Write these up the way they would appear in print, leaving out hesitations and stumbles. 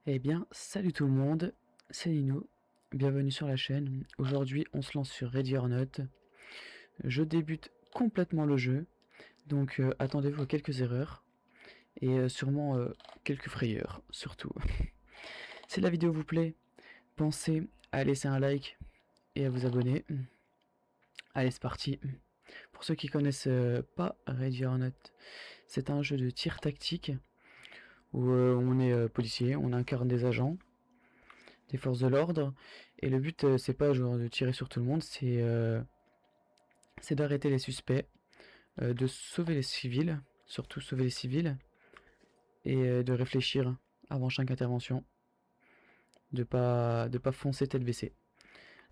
Eh bien, salut tout le monde, c'est Nino, bienvenue sur la chaîne. Aujourd'hui, on se lance sur Ready or Not. Je débute complètement le jeu, donc attendez-vous à quelques erreurs et sûrement quelques frayeurs, surtout. Si la vidéo vous plaît, pensez à laisser un like et à vous abonner. Allez, c'est parti. Pour ceux qui connaissent pas Ready or Not, c'est un jeu de tir tactique où on est policier, on incarne des agents des forces de l'ordre. Et le but, c'est pas genre de tirer sur tout le monde, c'est d'arrêter les suspects, de sauver les civils, surtout sauver les civils, et de réfléchir avant chaque intervention, de pas foncer tête baissée.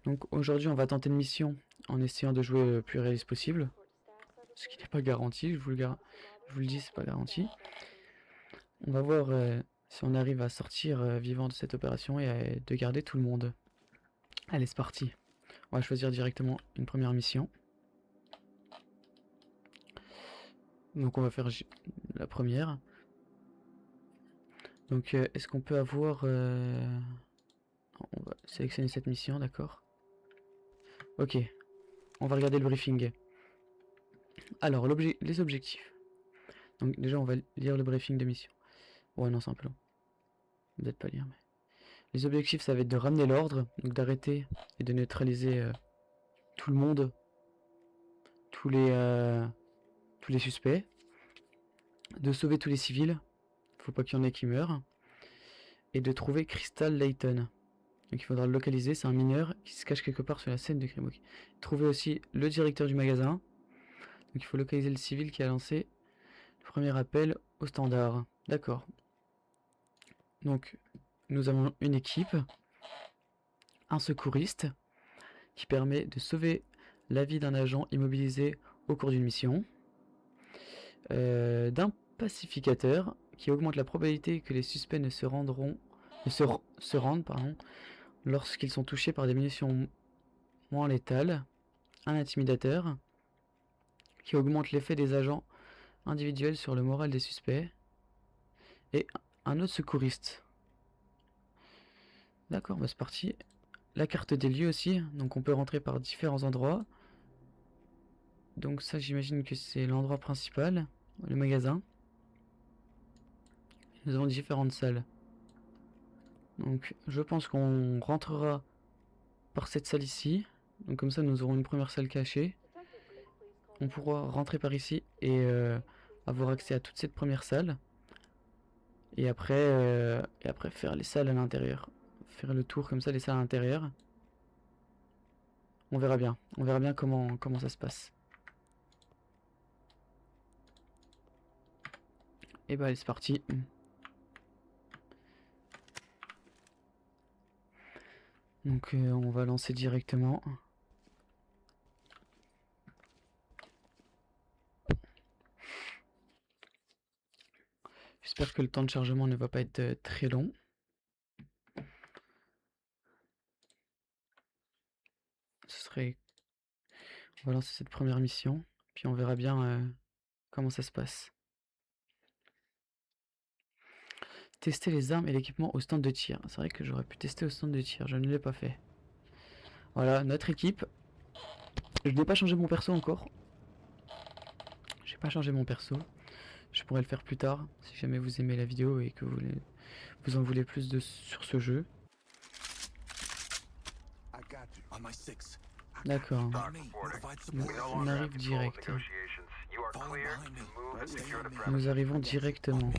Donc aujourd'hui, on va tenter une mission en essayant de jouer le plus réaliste possible, ce qui n'est pas garanti, je vous le dis, c'est pas garanti. On va voir si on arrive à sortir vivant de cette opération et de garder tout le monde. Allez, c'est parti. On va choisir directement une première mission. Donc on va faire la première. Donc est-ce qu'on peut avoir... On va sélectionner cette mission, d'accord. Ok, on va regarder le briefing. Alors, les objectifs. Donc déjà on va lire le briefing de mission. Ouais non, c'est un peu long. Peut-être pas lire, mais... Les objectifs, ça va être de ramener l'ordre, donc d'arrêter et de neutraliser tout le monde, tous les suspects, de sauver tous les civils, faut pas qu'il y en ait qui meurent, et de trouver Crystal Layton. Donc il faudra le localiser, c'est un mineur qui se cache quelque part sur la scène de crime. Okay. Trouver aussi le directeur du magasin. Donc il faut localiser le civil qui a lancé le premier appel au standard. D'accord. Donc nous avons une équipe, un secouriste qui permet de sauver la vie d'un agent immobilisé au cours d'une mission, d'un pacificateur qui augmente la probabilité que les suspects ne se rendent lorsqu'ils sont touchés par des munitions moins létales, un intimidateur qui augmente l'effet des agents individuels sur le moral des suspects, et un autre secouriste. D'accord, bah c'est parti. La carte des lieux aussi, donc on peut rentrer par différents endroits. Donc ça j'imagine que c'est l'endroit principal, le magasin. Nous avons différentes salles. Donc je pense qu'on rentrera par cette salle ici. Donc comme ça nous aurons une première salle cachée. On pourra rentrer par ici et avoir accès à toute cette première salle. Et après faire les salles à l'intérieur. Faire le tour comme ça, les salles à l'intérieur. On verra bien comment ça se passe. Et bah allez, c'est parti. Donc on va lancer directement. J'espère que le temps de chargement ne va pas être très long. On va lancer cette première mission, puis on verra bien comment ça se passe. Tester les armes et l'équipement au stand de tir. C'est vrai que j'aurais pu tester au stand de tir, je ne l'ai pas fait. Voilà, notre équipe. Je n'ai pas changé mon perso encore. J'ai pas changé mon perso. Je pourrais le faire plus tard, si jamais vous aimez la vidéo et que vous en voulez plus sur ce jeu. D'accord. On arrive direct. Nous arrivons directement.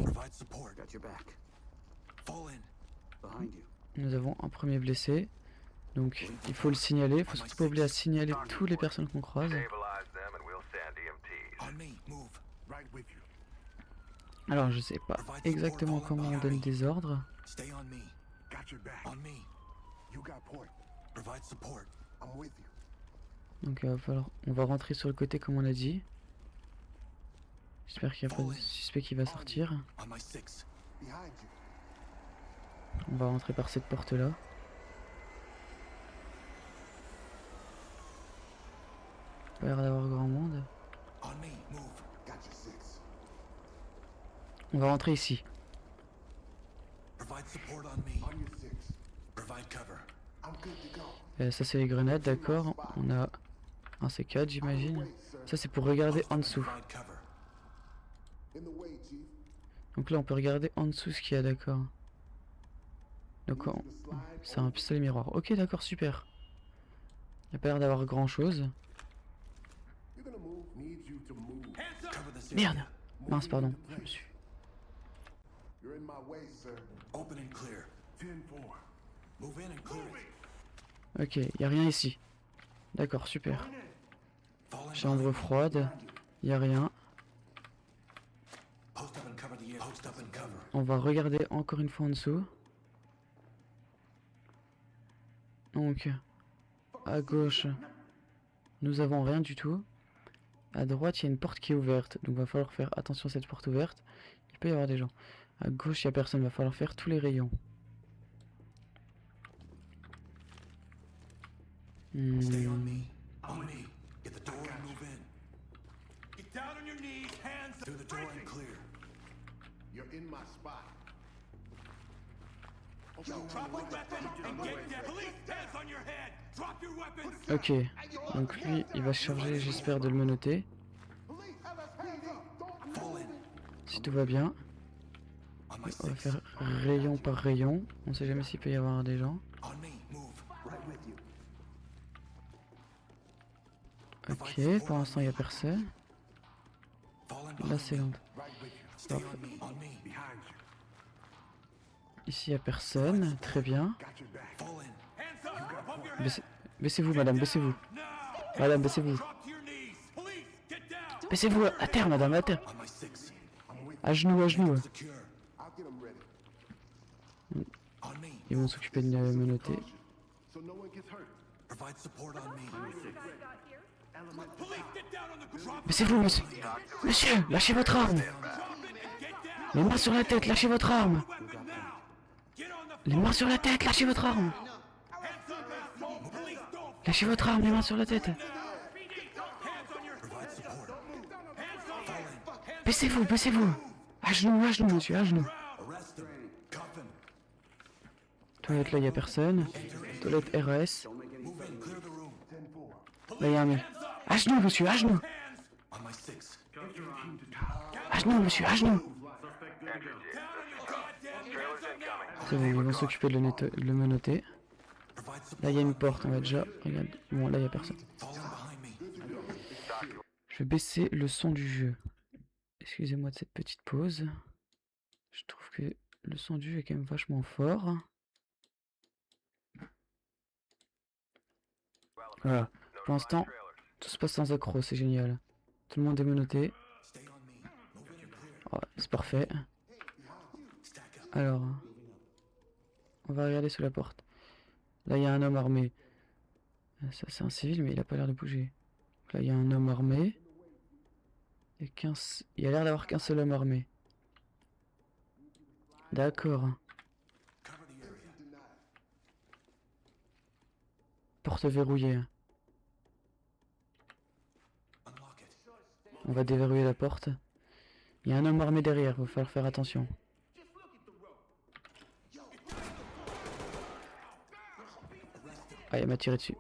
Nous avons un premier blessé. Donc il faut le signaler. Il faut surtout pas oublier à signaler toutes les personnes qu'on croise. Alors je sais pas exactement comment on donne des ordres. Donc on va rentrer sur le côté comme on a dit. J'espère qu'il n'y a pas de suspect qui va sortir. On va rentrer par cette porte là. Pas l'air d'avoir grand monde. On va rentrer ici. Ça c'est les grenades, d'accord. On a un C4 j'imagine. Ça c'est pour regarder en dessous. Donc là on peut regarder en dessous ce qu'il y a, d'accord. Donc c'est un pistolet miroir. Ok d'accord, super. Il n'y a pas l'air d'avoir grand chose. Merde. Mince pardon, je me suis... Ok, il n'y a rien ici. D'accord, super. Chambre froide, il n'y a rien. On va regarder encore une fois en dessous. Donc, à gauche, nous avons rien du tout. À droite, il y a une porte qui est ouverte. Donc, va falloir faire attention à cette porte ouverte. Il peut y avoir des gens. À gauche, il n'y a personne. Va falloir faire tous les rayons. Ok, donc lui, il va charger, j'espère, de le menotter. Si tout va bien. On va faire rayon par rayon. On sait jamais s'il peut y avoir des gens. Ok, pour l'instant il n'y a personne. Là c'est lent. Ici il n'y a personne, très bien. Baissez-vous madame, baissez-vous. Madame, baissez-vous. Baissez-vous à terre madame, à terre. À genoux, à genoux. Ils vont s'occuper de me menotter. Baissez-vous monsieur. Monsieur, lâchez votre arme. Les mains sur la tête, lâchez votre arme. Les mains sur la tête, lâchez votre arme. Lâchez votre arme, les mains sur la tête. Baissez-vous, baissez-vous. À genoux, monsieur, à genoux. Toilette, là, il n'y a personne. Toilette RAS. Là, il y a un mec. À genoux, monsieur, à genoux. À genoux, monsieur, à genoux. C'est bon, ils vont s'occuper de le menotter. Là, il y a une porte, on va déjà... Regarde. Bon, là, il n'y a personne. Je vais baisser le son du jeu. Excusez-moi de cette petite pause. Je trouve que le son du jeu est quand même vachement fort. Voilà. Pour l'instant, tout se passe sans accroc, c'est génial. Tout le monde est menotté. Ouais, c'est parfait. Alors, on va regarder sous la porte. Là, il y a un homme armé. Ça, c'est un civil, mais il a pas l'air de bouger. Là, il y a un homme armé. Et il a l'air d'avoir qu'un seul homme armé. D'accord. Porte verrouillée. On va déverrouiller la porte. Il y a un homme armé derrière, il va falloir faire attention. Ah, il m'a tiré dessus.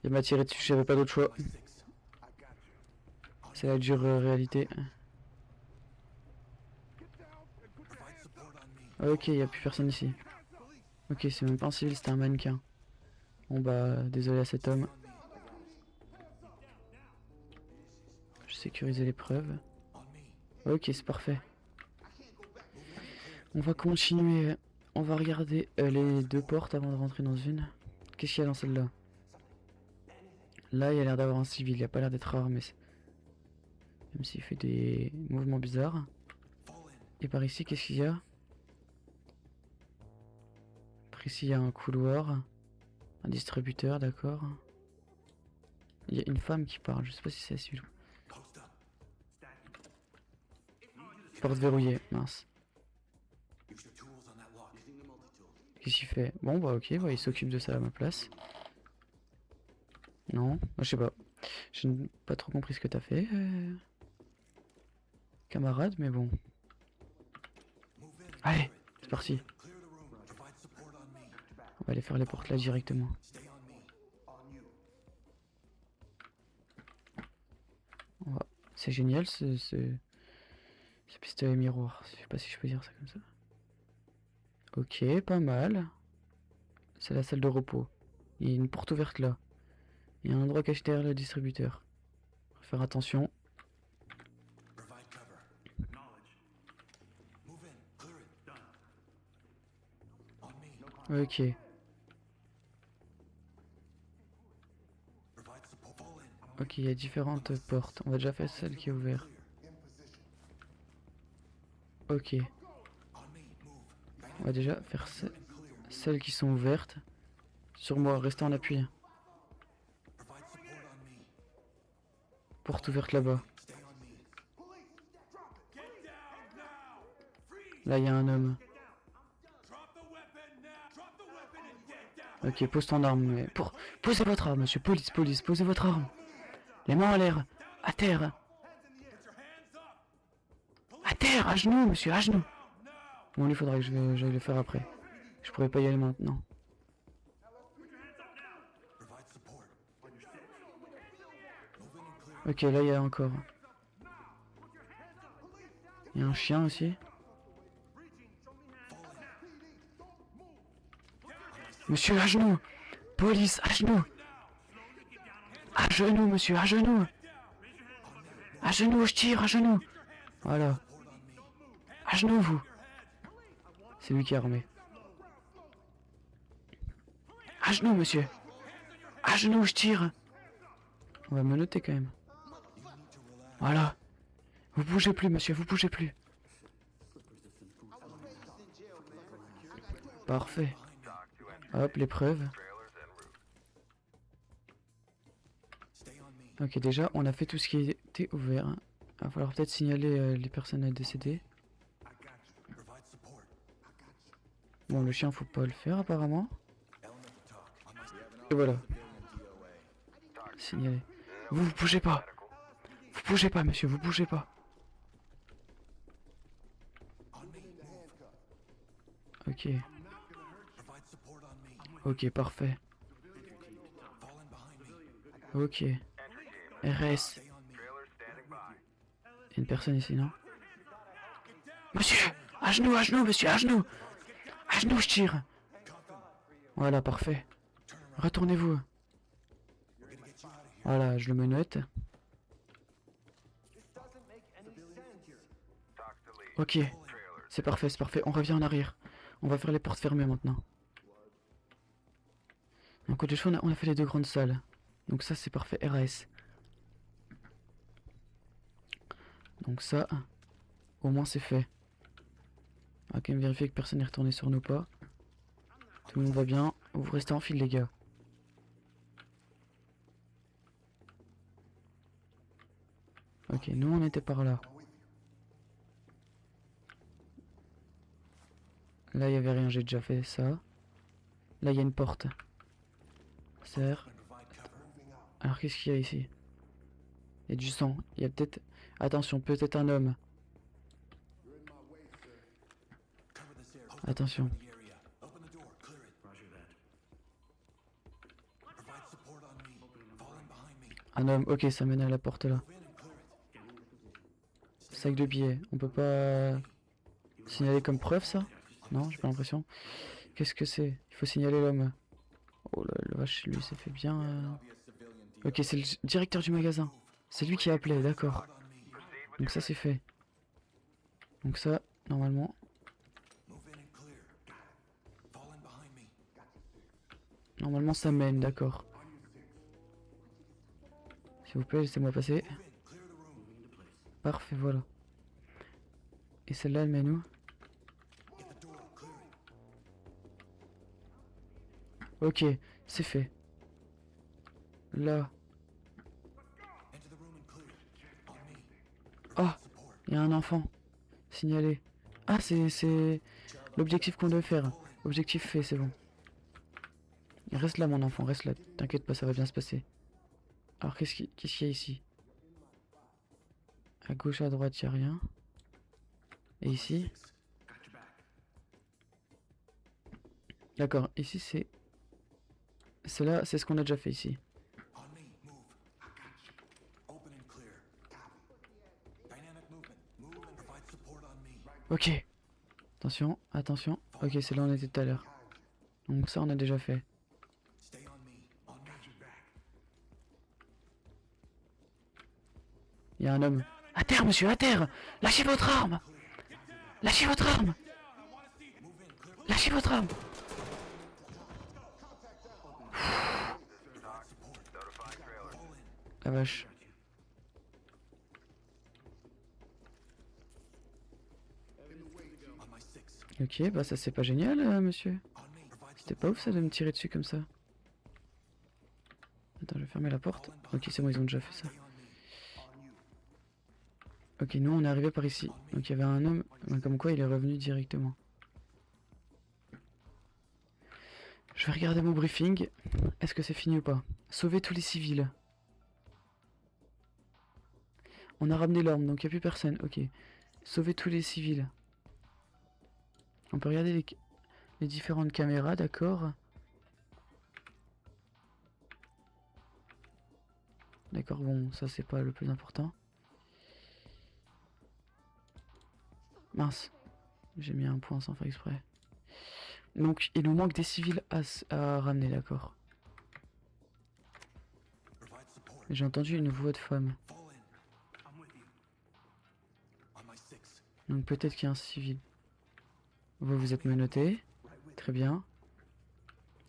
Il m'a tiré dessus, j'avais pas d'autre choix. C'est la dure réalité. Ok, il n'y a plus personne ici. Ok, c'est même pas un civil, c'était un mannequin. Bon bah, désolé à cet homme. Je sécurisais les preuves. Ok, c'est parfait. On va continuer. On va regarder les deux portes avant de rentrer dans une. Qu'est-ce qu'il y a dans celle-là? Là, il y a l'air d'avoir un civil. Il n'y a pas l'air d'être armé. Même s'il fait des mouvements bizarres. Et par ici, qu'est-ce qu'il y a? Par ici, il y a un couloir. Un distributeur, d'accord. Il y a une femme qui parle. Je sais pas si c'est celui-là. Porte verrouillée, mince. Qu'est-ce qu'il fait? Bon bah ok, bah, il s'occupe de ça à ma place. Non, moi je sais pas. Je n'ai pas trop compris ce que t'as fait. camarade, mais bon. Allez, c'est parti. On va aller faire les portes là directement. C'est génial ce pistolet miroir. Je sais pas si je peux dire ça comme ça. Ok, pas mal. C'est la salle de repos. Il y a une porte ouverte là. Il y a un endroit caché derrière le distributeur. Faut faire attention. Ok. Ok, il y a différentes portes. On va déjà faire celle qui est ouverte. Ok. On va déjà faire celles qui sont ouvertes. Sur moi, restez en appui. Porte ouverte là-bas. Là, il y a un homme. Ok, pose ton arme. Mais posez votre arme, monsieur. Police, posez votre arme. Les mains en l'air. À terre. À terre, à genoux, monsieur, à genoux. Bon, il faudra que j'aille le faire après. Je pourrais pas y aller maintenant. Ok, là, il y a encore. Il y a un chien aussi. Monsieur, à genoux. Police, à genoux. À genoux, monsieur, à genoux. À genoux, je tire, à genoux. Voilà. À genoux, vous. C'est lui qui est armé. À genoux, monsieur. À genoux, je tire. On va me noter quand même. Voilà. Vous bougez plus, monsieur, vous bougez plus. Parfait. Hop, l'épreuve. Ok, déjà, on a fait tout ce qui était ouvert. Il va falloir peut-être signaler les personnes décédées. Bon, le chien, faut pas le faire apparemment. Et voilà. Signaler. Vous bougez pas. Vous bougez pas, monsieur, vous bougez pas. Ok. Ok, parfait. Ok. RS. Il y a une personne ici, non? Monsieur! À genoux, monsieur, à genoux! À genoux, je tire! Voilà, parfait. Retournez-vous. Voilà, je le menotte. Ok. C'est parfait, c'est parfait. On revient en arrière. On va faire les portes fermées maintenant. Donc, au-dessus, on a fait les deux grandes salles. Donc ça, c'est parfait. RAS. Donc ça, au moins, c'est fait. On va quand même vérifier que personne n'est retourné sur nos pas. Tout le monde va bien. Vous restez en file, les gars. Ok, nous, on était par là. Là, il n'y avait rien, j'ai déjà fait ça. Là, il y a une porte. Serre. Alors, qu'est-ce qu'il y a ici? Il y a du sang. Il y a peut-être... Attention, peut-être un homme. Attention. Un homme. Ok, ça mène à la porte là. Sac de billets. On peut pas signaler comme preuve ça? Non, j'ai pas l'impression. Qu'est-ce que c'est? Il faut signaler l'homme. Oh là, le vache, lui, ça fait bien... Ok, c'est le directeur du magasin. C'est lui qui a appelé, d'accord. Donc ça, c'est fait. Donc ça, normalement... Normalement, ça mène, d'accord. S'il vous plaît, laissez-moi passer. Parfait, voilà. Et celle-là, elle mène où? Ok, c'est fait. Là. Ah, il y a un enfant. Signalé. Ah, c'est l'objectif qu'on doit faire. Objectif fait, c'est bon. Il reste là, mon enfant, reste là. T'inquiète pas, ça va bien se passer. Alors, qu'est-ce qu'il y a ici? À gauche, à droite, il n'y a rien. Et ici? D'accord, ici c'est... Cela, c'est ce qu'on a déjà fait ici. Ok. Attention, attention. Ok, c'est là où on était tout à l'heure. Donc ça, on a déjà fait. Il y a un homme. À terre, monsieur, à terre! Lâchez votre arme! Lâchez votre arme! Lâchez votre arme! La vache. Ok, bah ça c'est pas génial, monsieur. C'était pas ouf ça de me tirer dessus comme ça. Attends, je vais fermer la porte. Ok, c'est bon, ils ont déjà fait ça. Ok, nous on est arrivé par ici. Donc il y avait un homme, comme quoi il est revenu directement. Je vais regarder mon briefing. Est-ce que c'est fini ou pas? Sauver tous les civils. On a ramené l'orme, donc il n'y a plus personne. Ok. Sauver tous les civils. On peut regarder les différentes caméras, d'accord. D'accord, bon, ça c'est pas le plus important. Mince. J'ai mis un point sans faire exprès. Donc il nous manque des civils à ramener, d'accord. J'ai entendu une voix de femme. Donc peut-être qu'il y a un civil. Vous êtes menotté. Très bien.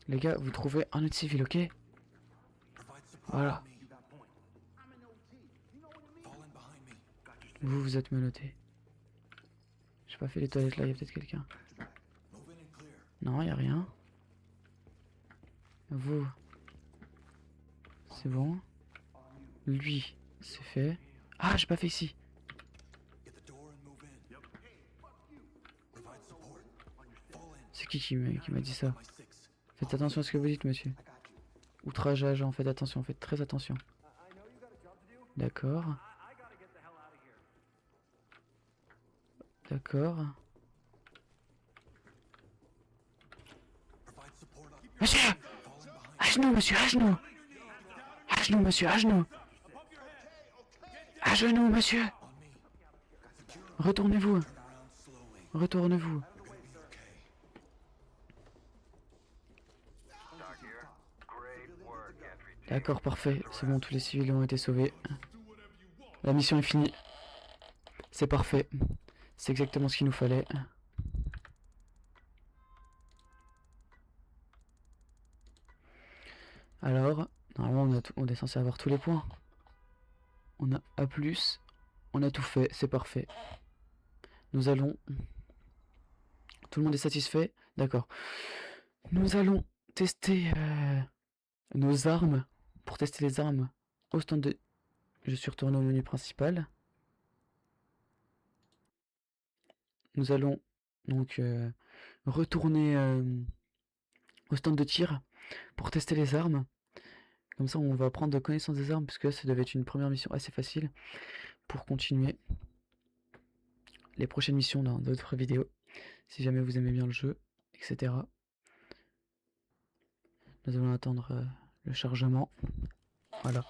Les gars, vous trouvez un autre civil, ok? Voilà. Vous êtes menotté. J'ai pas fait les toilettes là, il y a peut-être quelqu'un. Non, il y a rien. Vous. C'est bon. Lui, c'est fait. Ah, j'ai pas fait ici. C'est qui m'a dit ça? Faites attention à ce que vous dites, monsieur. Outrage à agent, faites attention, faites très attention. D'accord. D'accord. Monsieur! À genoux, monsieur, à genoux! À genoux, monsieur, à genoux! À genoux, monsieur! Retournez-vous! Retournez-vous! D'accord, parfait. C'est bon, tous les civils ont été sauvés. La mission est finie. C'est parfait. C'est exactement ce qu'il nous fallait. Alors, normalement on est censé avoir tous les points. On a A+, on a tout fait, c'est parfait. Nous allons... Tout le monde est satisfait? D'accord. Nous allons tester nos armes. Pour tester les armes au stand de... Je suis retourné au menu principal. Nous allons donc retourner au stand de tir pour tester les armes. Comme ça on va prendre de connaissance des armes, puisque ça devait être une première mission assez facile pour continuer les prochaines missions dans d'autres vidéos, si jamais vous aimez bien le jeu, etc. Nous allons attendre le chargement. Voilà.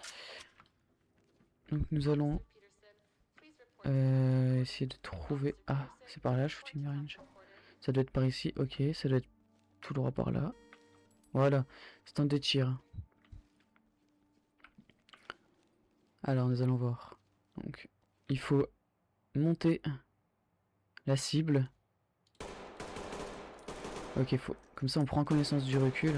Donc nous allons essayer de trouver... Ah, c'est par là, shooting range. Ça doit être par ici, ok, ça doit être tout droit par là. Voilà, stand de tir. Alors nous allons voir. Donc il faut monter la cible. Ok, faut... Comme ça on prend connaissance du recul.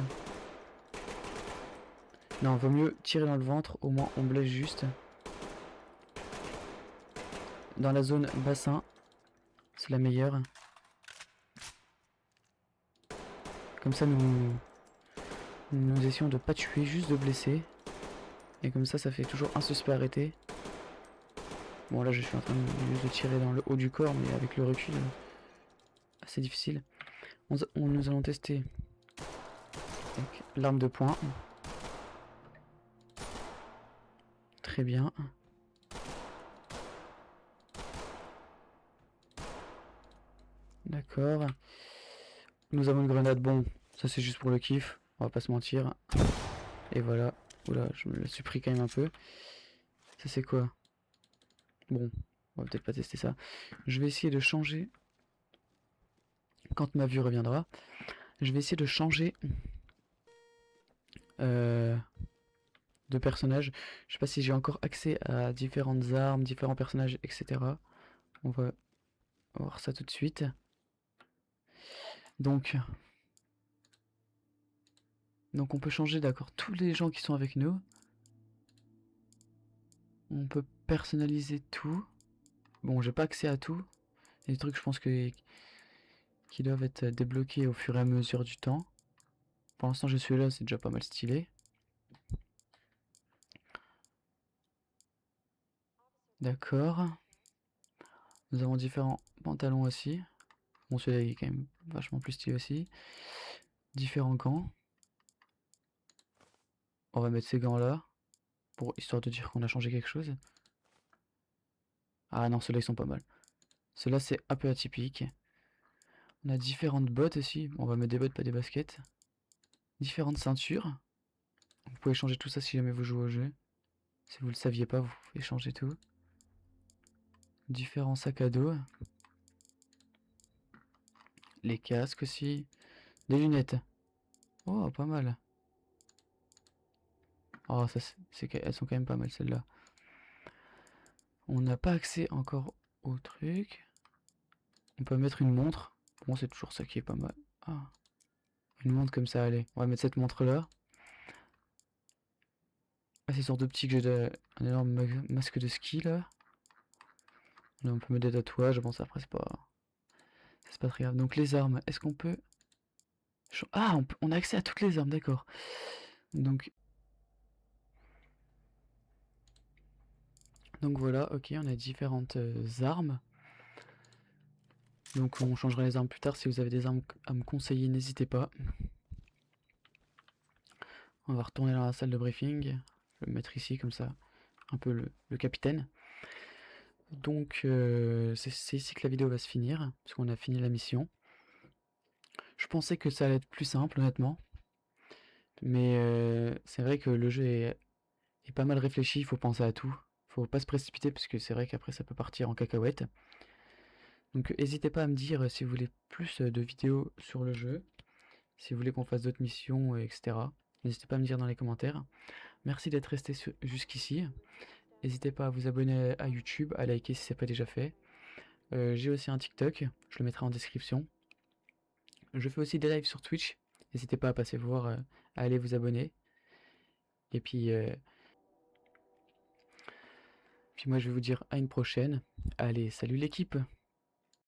Non, vaut mieux tirer dans le ventre, au moins on blesse juste. Dans la zone bassin, c'est la meilleure. Comme ça nous essayons de pas tuer, juste de blesser. Et comme ça fait toujours un suspect arrêté. Bon là je suis en train juste de tirer dans le haut du corps, mais avec le recul, assez difficile. Nous allons tester l'arme de poing. Très bien. D'accord. Nous avons une grenade. Bon, ça c'est juste pour le kiff. On va pas se mentir. Et voilà. Oula, je me le suis pris quand même un peu. Ça c'est quoi? Bon, on va peut-être pas tester ça. Je vais essayer de changer. Quand ma vue reviendra, je vais essayer de changer de personnage. Je sais pas si j'ai encore accès à différentes armes, différents personnages, etc. On va voir ça tout de suite. Donc on peut changer, d'accord, tous les gens qui sont avec nous. On peut personnaliser tout. Bon, j'ai pas accès à tout. Il y a des trucs, je pense que qui doivent être débloqués au fur et à mesure du temps. Pour l'instant, je suis là, c'est déjà pas mal stylé. D'accord. Nous avons différents pantalons aussi. Bon, celui-là il est quand même vachement plus stylé aussi. Différents gants. On va mettre ces gants là. Pour histoire de dire qu'on a changé quelque chose. Ah non, ceux-là ils sont pas mal. Ceux-là c'est un peu atypique. On a différentes bottes aussi. On va mettre des bottes, pas des baskets. Différentes ceintures. Vous pouvez changer tout ça si jamais vous jouez au jeu. Si vous le saviez pas, vous pouvez changer tout. Différents sacs à dos. Les casques aussi. Des lunettes. Oh, pas mal. Oh, ça, elles sont quand même pas mal celles-là. On n'a pas accès encore au truc. On peut mettre une montre. Bon, c'est toujours ça qui est pas mal. Ah, une montre comme ça, allez. On va mettre cette montre-là. Ah, c'est sorte d'optique, j'ai un énorme masque de ski là. Là, on peut mettre des tatouages. Bon, ça après, c'est pas très grave. Donc, les armes, est-ce qu'on peut. Ah, on a accès à toutes les armes, d'accord. Donc voilà, ok, on a différentes armes. Donc on changera les armes plus tard. Si vous avez des armes à me conseiller, n'hésitez pas. On va retourner dans la salle de briefing. Je vais me mettre ici comme ça, un peu le capitaine. Donc c'est ici que la vidéo va se finir, parce qu'on a fini la mission. Je pensais que ça allait être plus simple honnêtement. Mais c'est vrai que le jeu est pas mal réfléchi, il faut penser à tout. Faut pas se précipiter parce que c'est vrai qu'après ça peut partir en cacahuète. Donc n'hésitez pas à me dire si vous voulez plus de vidéos sur le jeu, si vous voulez qu'on fasse d'autres missions, etc. N'hésitez pas à me dire dans les commentaires. Merci d'être resté jusqu'ici. N'hésitez pas à vous abonner à YouTube, à liker si ce n'est pas déjà fait. J'ai aussi un TikTok, je le mettrai en description. Je fais aussi des lives sur Twitch. N'hésitez pas à passer voir, à aller vous abonner. Et puis moi je vais vous dire à une prochaine. Allez, salut l'équipe!